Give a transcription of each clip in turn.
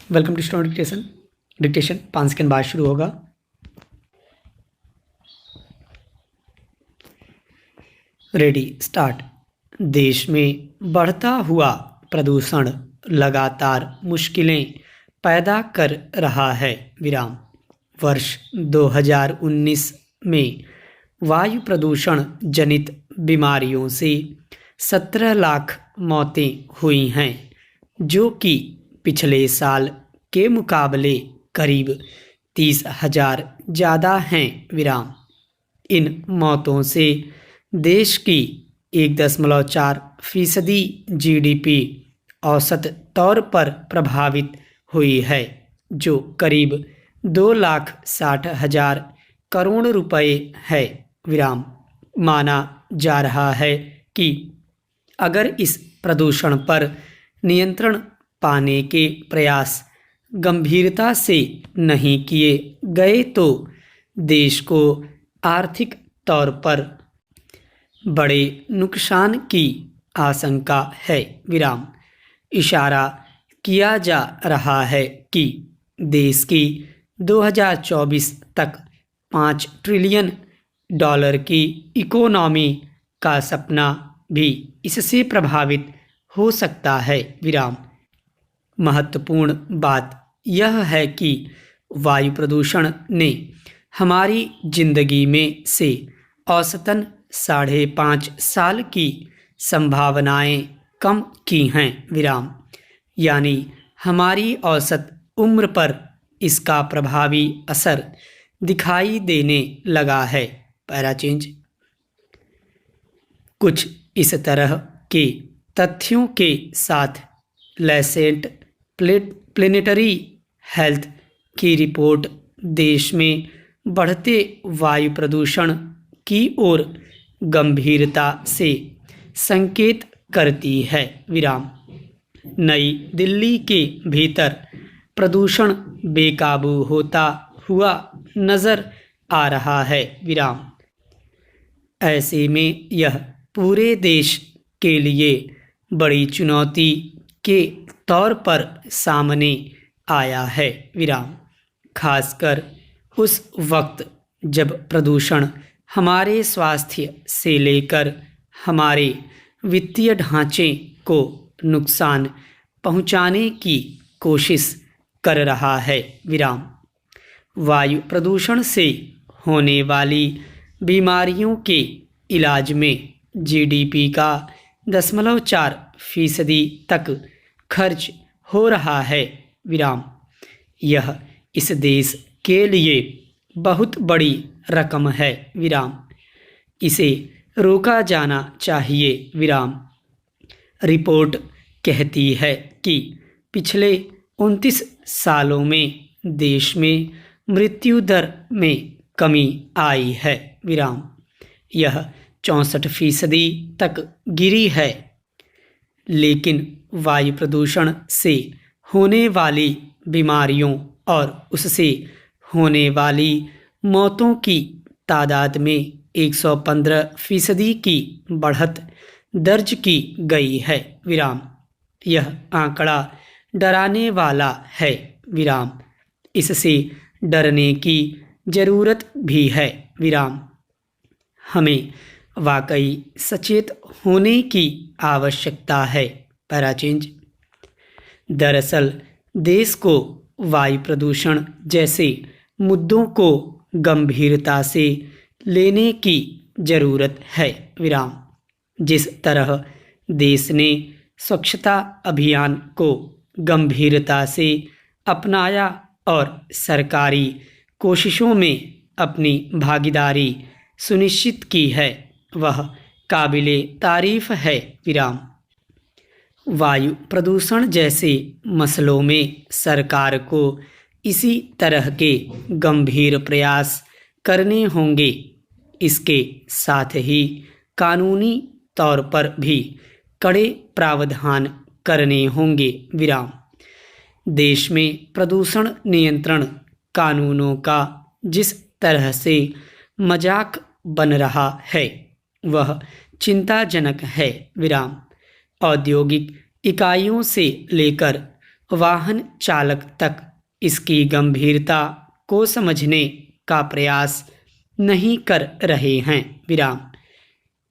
Welcome to student dictation 5 second बाद शुरू होगा। Ready start. देश में बढ़ता हुआ प्रदूषण लगातार मुश्किलें पैदा कर रहा है। विराम। वर्ष 2019 में वायु प्रदूषण जनित बीमारियों से 17 लाख मौतें हुई हैं, जो कि पिछले साल के मुकाबले करीब 30,000 ज़्यादा हैं। विराम। इन मौतों से देश की 1.4% जीडीपी औसत तौर पर प्रभावित हुई है, जो करीब 2,60,000 करोड़ रुपए है। विराम। माना जा रहा है कि अगर इस प्रदूषण पर नियंत्रण पाने के प्रयास गंभीरता से नहीं किए गए तो देश को आर्थिक तौर पर बड़े नुकसान की आशंका है। विराम। इशारा किया जा रहा है कि देश की 2024 तक $5 ट्रिलियन की इकोनॉमी का सपना भी इससे प्रभावित हो सकता है। विराम। महत्वपूर्ण बात यह है कि वायु प्रदूषण ने हमारी जिंदगी में से औसतन 5.5 साल की संभावनाएं कम की हैं। विराम। यानी हमारी औसत उम्र पर इसका प्रभावी असर दिखाई देने लगा है। Para change. कुछ इस तरह के तथ्यों के साथ लैसेंट प्लेनेटरी हेल्थ की रिपोर्ट देश में बढ़ते वायु प्रदूषण की ओर गंभीरता से संकेत करती है। विराम। नई दिल्ली के भीतर प्रदूषण बेकाबू होता हुआ नजर आ रहा है। विराम। ऐसे में यह पूरे देश के लिए बड़ी चुनौती के तौर पर सामने आया है। विराम। खासकर उस वक्त जब प्रदूषण हमारे स्वास्थ्य से लेकर हमारे वित्तीय ढांचे को नुकसान पहुंचाने की कोशिश कर रहा है। विराम। वायु प्रदूषण से होने वाली बीमारियों के इलाज में जीडीपी का 0.4% तक खर्च हो रहा है। विराम। यह इस देश के लिए बहुत बड़ी रकम है। विराम। इसे रोका जाना चाहिए। विराम। रिपोर्ट कहती है कि पिछले 29 सालों में देश में मृत्यु दर में कमी आई है। विराम। यह 64% तक गिरी है। लेकिन वायु प्रदूषण से होने वाली बीमारियों और उससे होने वाली मौतों की तादाद में 115% की बढ़त दर्ज की गई है। विराम। यह आंकड़ा डराने वाला है। विराम। इससे डरने की जरूरत भी है। विराम। हमें वाकई सचेत होने की आवश्यकता है। पैराचेंज। दरअसल देश को वायु प्रदूषण जैसे मुद्दों को गंभीरता से लेने की जरूरत है। विराम। जिस तरह देश ने स्वच्छता अभियान को गंभीरता से अपनाया और सरकारी कोशिशों में अपनी भागीदारी सुनिश्चित की है, वह काबिले तारीफ है। विराम। वायु प्रदूषण जैसे मसलों में सरकार को इसी तरह के गंभीर प्रयास करने होंगे। इसके साथ ही कानूनी तौर पर भी कड़े प्रावधान करने होंगे। विराम। देश में प्रदूषण नियंत्रण कानूनों का जिस तरह से मजाक बन रहा है वह चिंताजनक है। विराम। औद्योगिक इकाइयों से लेकर वाहन चालक तक इसकी गंभीरता को समझने का प्रयास नहीं कर रहे हैं। विराम।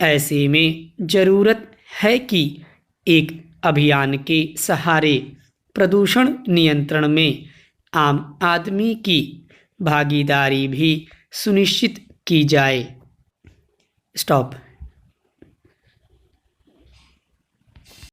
ऐसे में जरूरत है कि एक अभियान के सहारे प्रदूषण नियंत्रण में आम आदमी की भागीदारी भी सुनिश्चित की जाए। स्टॉप।